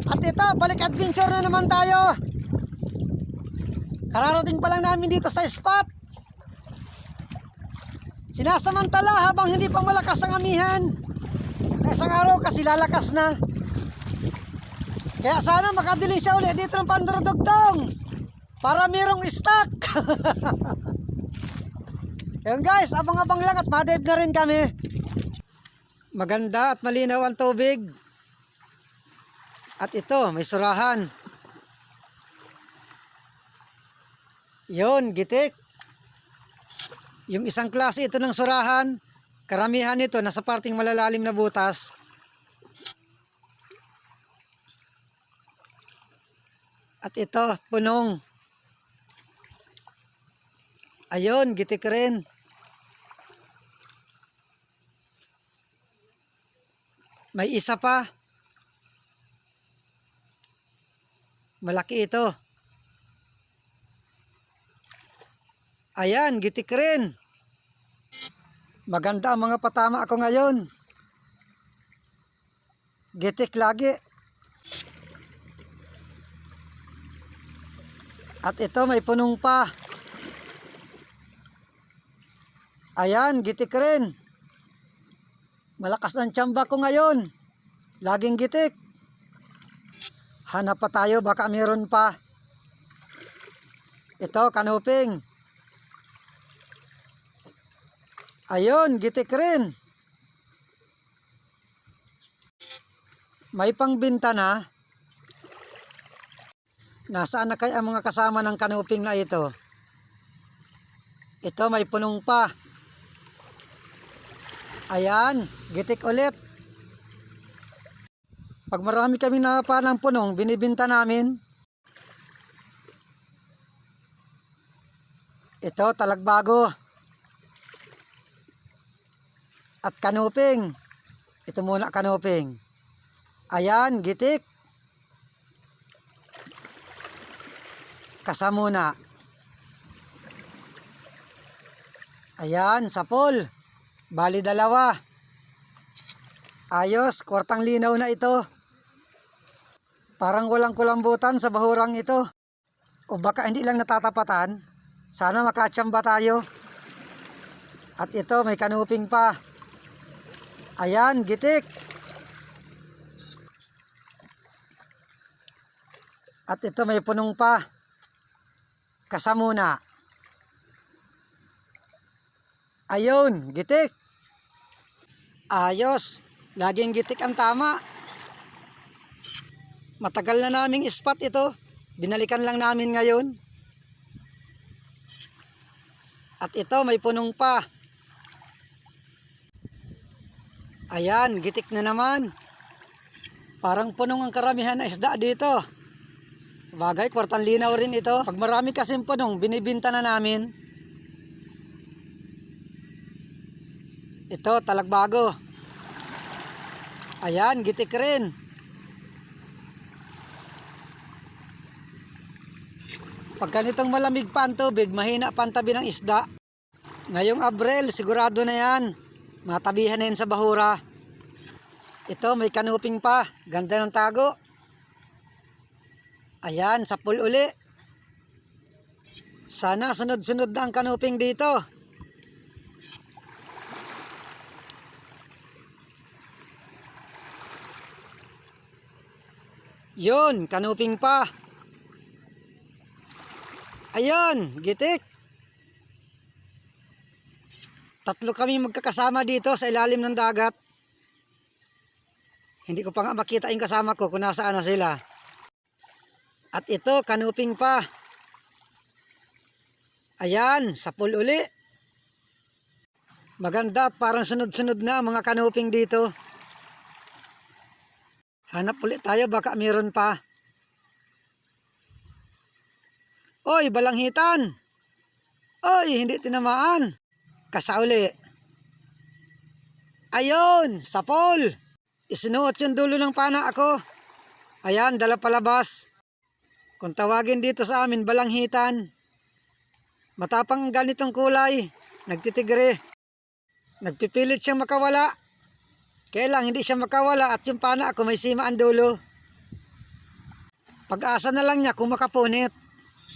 At ito, balik adventure na naman tayo. Kararating pa lang namin dito sa spot. Sinasamantala habang hindi pa malakas ang amihan. Sa isang araw kasi lalakas na. Kaya sana makadiling siya ulit dito ng Pandurudugtong para mayroong stock. Ayun guys, abang-abang lang at madive na rin kami. Maganda at malinaw ang tubig. At ito, may surahan. Yun, gitik. Yung isang klase ito ng surahan, karamihan nito nasa parting malalalim na butas. At ito, punong. Ayun, gitik rin. May isa pa. Malaki ito. Ayan, gitik rin. Maganda ang mga patama ako ngayon. Gitik lagi. At ito, may punong pa. Ayan, gitik rin. Malakas ang tiyamba ko ngayon. Laging gitik. Hanap pa tayo, baka meron pa. Ito, kanuping. Ayun, gitik rin. May pangbinta na. Nasaan na kaya ang mga kasama ng kanuping na ito? Ito, may punong pa. Ayan, gitik ulit. Pag marami kami na pa ng punong, binibinta namin. Ito, talagbago. At kanuping. Ito muna kanuping. Ayan, gitik. Kasamuna. Ayan, sapol. Bali dalawa. Ayos, kwartang linaw na ito. Parang walang kulambutan sa bahurang ito. O baka hindi lang natatapatan. Sana makatsamba tayo. At ito, may kanuping pa. Ayan, gitik. At ito, may punong pa. Kasamuna. Ayun, gitik. Ayos. Laging gitik ang tama. Matagal na naming spot ito. Binalikan lang namin ngayon. At ito, may punong pa. Ayan, gitik na naman. Parang punong ang karamihan na isda dito. Bagay, kwartang linaw rin ito. Pag marami kasing punong, binibinta na namin. Ito, talagbago. Ayan, gitik rin. Pag ganitong malamig pa ang tubig, mahina pa ang tabi ng isda. Ngayong Abril, sigurado na yan. Matabihan na yan sa bahura. Ito, may kanuping pa. Ganda ng tago. Ayan, sapul uli. Sana sunod-sunod na ang kanuping dito. Yun, kanuping pa. Ayun, gitik. Tatlo kami magkakasama dito sa ilalim ng dagat. Hindi ko pa nga makita yung kasama ko kung nasaan na sila. At ito, kanuping pa. Ayan, sapul uli. Maganda at parang sunod-sunod na ang mga kanuping dito. Hanap ulit tayo, baka meron pa. Oy, balanghitan. Oy, hindi tinamaan. Kasauli. Ayun, sapol. Isinuot yung dulo ng pana ako. Ayan, dala palabas. Kung tawagin dito sa amin, balanghitan. Matapang ganitong kulay. Nagtitigre. Nagpipilit siyang makawala. Kaya lang hindi siya makawala at yung pana ako may sima ang dulo. Pag-asa na lang niya kung makapunit.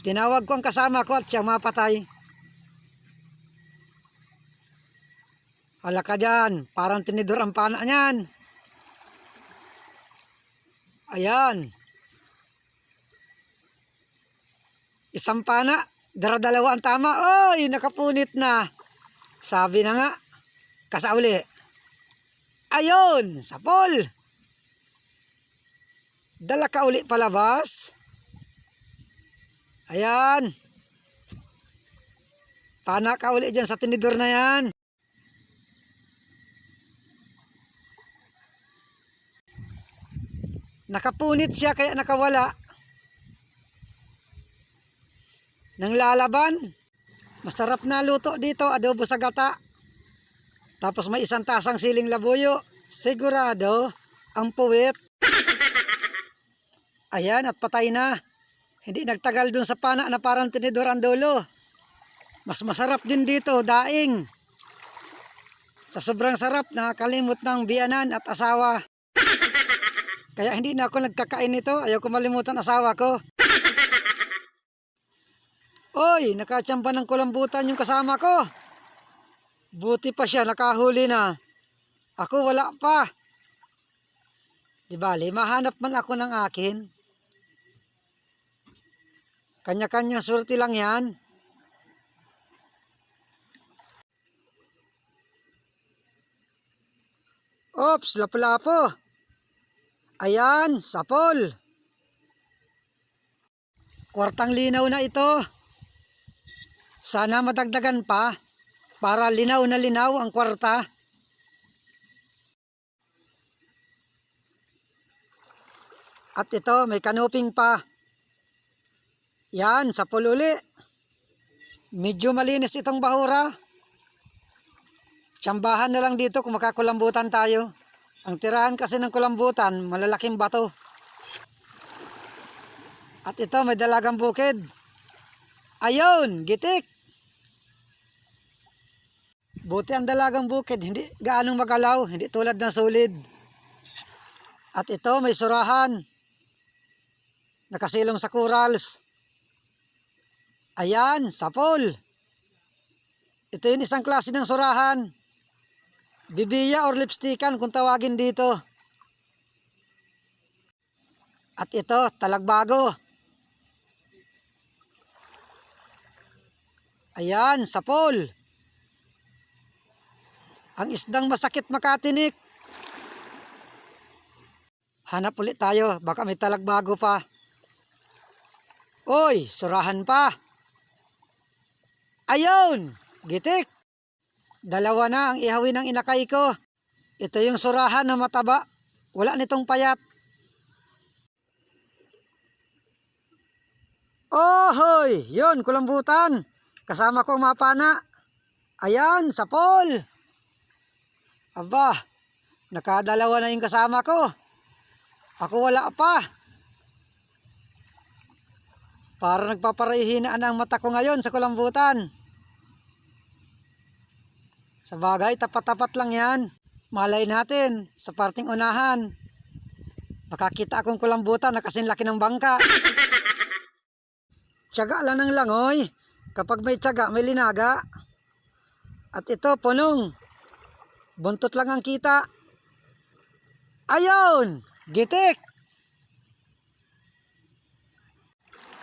Tinawag ko ang kasama ko at siyang mapatay. Hala ka dyan, parang tinidor ang pana niyan. Ayan. Isang pana, dala-dalawa ang tama. Oy, nakapunit na. Sabi na nga, kasauli. Ayun, sapol. Dala ka uli palabas. Ayan. Pana ka uli dyan sa tinidor na yan. Nakapunit siya kaya nakawala. Nang lalaban, masarap na luto dito, adobo sa gata. Tapos may isang tasang siling labuyo. Sigurado, ang puwit. Ayan, at patay na. Hindi nagtagal dun sa pana na parang tinidor ang dulo. Mas masarap din dito, daing. Sa sobrang sarap, nakakalimot ng biyanan at asawa. Kaya hindi na ako nagkakain nito. Ayaw ko malimutan asawa ko. Oy, nakachamba ng kulambutan yung kasama ko. Buti pa siya, nakahuli na. Ako wala pa. Di bali, mahanap man ako ng akin. Kanya-kanya surti lang yan. Ops, lapu-lapo. Ayan, sapol. Kwartang linaw na ito. Sana madagdagan pa para linaw na linaw ang kwarta. At ito, may kanuping pa. Yan, sapol uli. Medyo malinis itong bahura. Tsambahan na lang dito kung makakulambutan tayo. Ang tirahan kasi ng kulambutan, malalaking bato. At ito, may dalagang bukid. Ayun, gitik. Buti ang dalagang bukid, hindi gaanong magalaw, hindi tulad ng sulid. At ito, may surahan. Nakasilong sa corals. Ayan, sapol. Ito yung isang klase ng surahan. Bibiya or lipstickan kung tawagin dito. At ito, talagbago. Ayan, sapol. Ang isdang masakit makatinik. Hanap ulit tayo, baka may talagbago pa. Oy, surahan pa. Ayun, gitik. Dalawa na ang ihawin ng inakay ko. Ito yung surahan na mataba. Wala nitong payat. Ohoy, yun, kulambutan. Kasama ko ang mapana. Ayan, sapol. Aba, nakadalawa na yung kasama ko. Ako wala pa. Para nagpaparahihinaan ang mata ko ngayon sa kulambutan. Sa bagay, tapat-tapat lang yan. Malay natin, sa parting unahan. Makakita akong kulambutan na kasing laki ng bangka. Tiyaga lang ng langoy. Kapag may tiyaga, may linaga. At ito, punong. Buntot lang ang kita. Ayun! Gitik!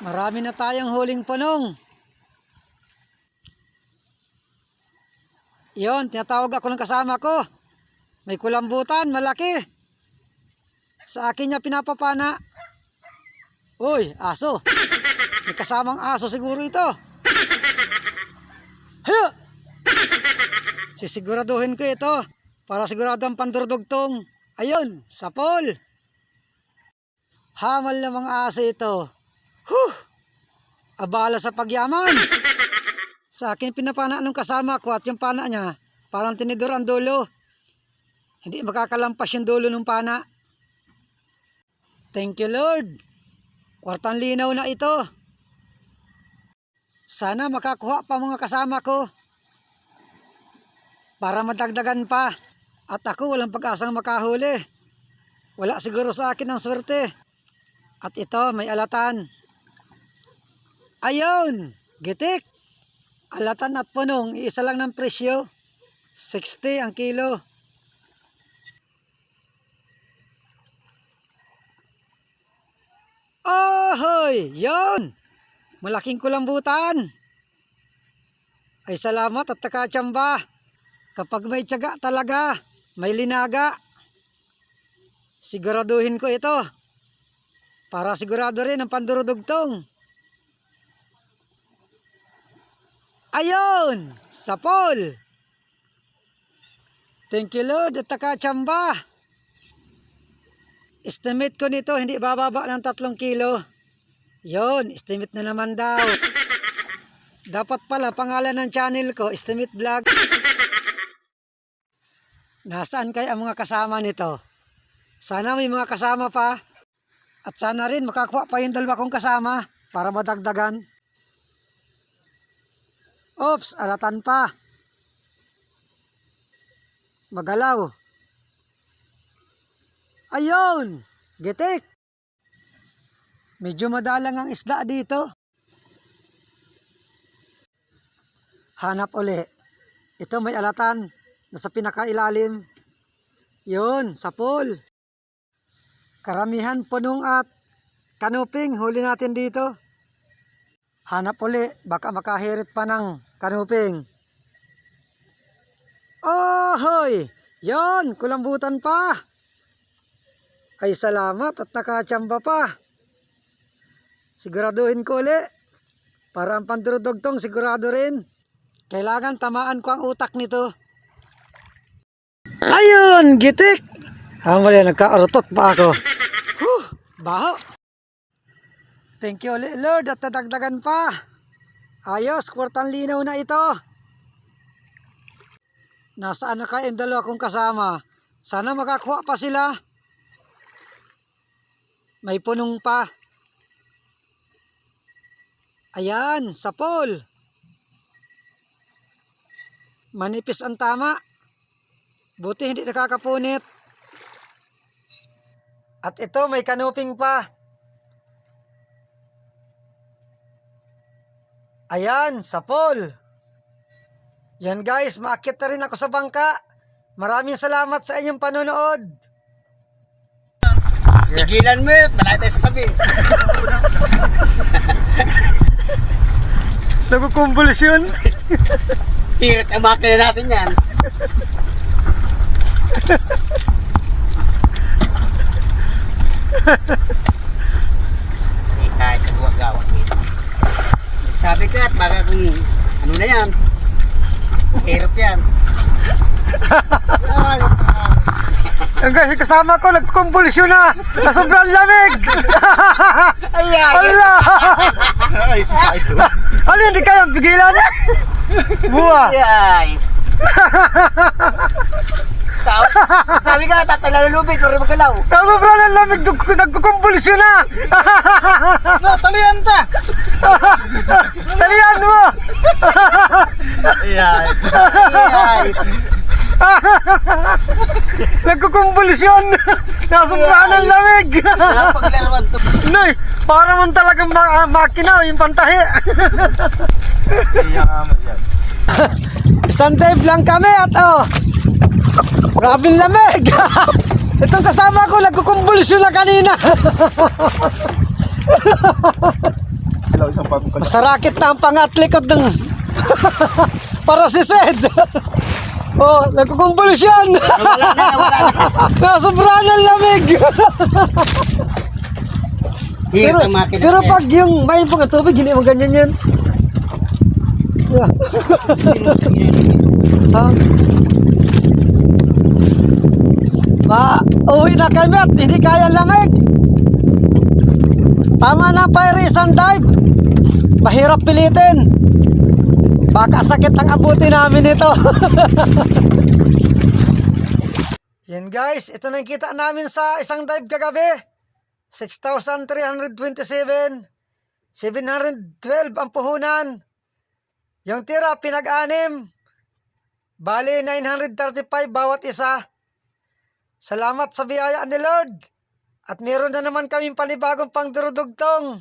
Marami na tayong huling punong. Yon, tinatawag ako ng kasama ko. May kulambutan, malaki. Sa akin niya pinapapana. Uy, aso. May kasamang aso siguro ito. Hiya! Sisiguraduhin ko ito para sigurado ang pandurdugtong. Ayun, sapol. Hamal na mga aso ito. Huh! Abala sa pagyaman. Sa akin pinapana nung kasama ko at yung pana niya, parang tinidor ang dulo. Hindi makakalampas yung dulo ng pana. Thank you Lord. Kwartang linaw na ito. Sana makakuha pa mga kasama ko. Para madagdagan pa. At ako walang pag-asang makahuli. Wala siguro sa akin ang swerte. At ito, may alatan. Ayun, gitik. Alatan at punong, isa lang ng presyo. 60 ang kilo. Ahoy! Yon! Malaking kulambutan. Ay salamat at takatsamba. Kapag may tiyaga talaga, may linaga. Siguraduhin ko ito. Para sigurado rin ang pandurudugtong. Ayun! Sapol! Thank you Lord at takatsamba. Estimate ko nito hindi bababa ng 3 kilo. Yon, estimate na naman daw. Dapat pala pangalan ng channel ko, Estimate Vlog. Nasaan kaya ang mga kasama nito? Sana may mga kasama pa. At sana rin makakuha pa yung 2 kong kasama para madagdagan. Oops, alatan pa. Magalaw. Ayun, gitik. Medyo madalang ang isda dito. Hanap uli. Ito may alatan. Nasa pinakailalim. Yun, sapol. Karamihan punong at kanuping huli natin dito. Hanap uli. Baka makahirit pa ng kanuping. Ohoy! Yun, kulambutan pa. Ay salamat at nakatsamba pa. Siguraduhin ko uli. Para ang pandurudugtong sigurado rin. Kailangan tamaan ko ang utak nito. Ayun, gitik. Mali, nagkaarutot pa ako. Baho. Thank you ulit Lord at nadagdagan pa. Ayos, kwartang linaw na ito. Nasaan na kayo yung 2 kong kasama? Sana makakuha pa sila. May punong pa. Ayan, sapol. Manipis ang tama. Buti hindi nakakapunit. At ito may kanuping pa. Ayan, sapol. Yan guys, maakyat na rin ako sa bangka. Maraming salamat sa inyong panonood. Tigilan mo yun, malay tayo sa tabi. Nagkukumbulusyon. Hirit ang makina natin yan. Kahit kagawag-gawag dito. Sabi ko at baka kung ano na yan, hirap yan. Ang guys, kasama ko nagkukumbulusyon na. Sa sobrang lamig. Ayan. Allah! Ano hindi kayo pigilan? Buwa. Ay. Sabi ka, tatala lulubig, pero magalaw. Sa sobrang lamig, nagkukumbulusyon na. No, talian ta. Talian mo. Ayan. Ayan. Nagkukumbulusyon. Nasobrahan ng lamig. Napaglarawan to. Nay, para man talagang makina, yung pantahi. Isang dive lang kami at grabing lamig. Itong kasama ko nagkukumbulusyon na kanina. Masarakit na ang pangatlikod ng para si Sed. Oh, nagkukumbulusyon. Wala na. Nasobrahan ng lamig. Hirap ang makina. Pero pag yung may pang tubig, hindi mo ganyan yan. Yeah. Uwi na kami at hindi kaya lamig. Tama na fire isang dive. Mahirap pilitin. Baka sakit ang abuti namin ito. Yan guys, ito na yung kita namin sa isang dive kagabi. 6,327. 712 ang puhunan. Yung tira pinag-anim. Bali 935 bawat isa. Salamat sa biyaya ni Lord. At meron na naman kaming panibagong pangdurudugtong.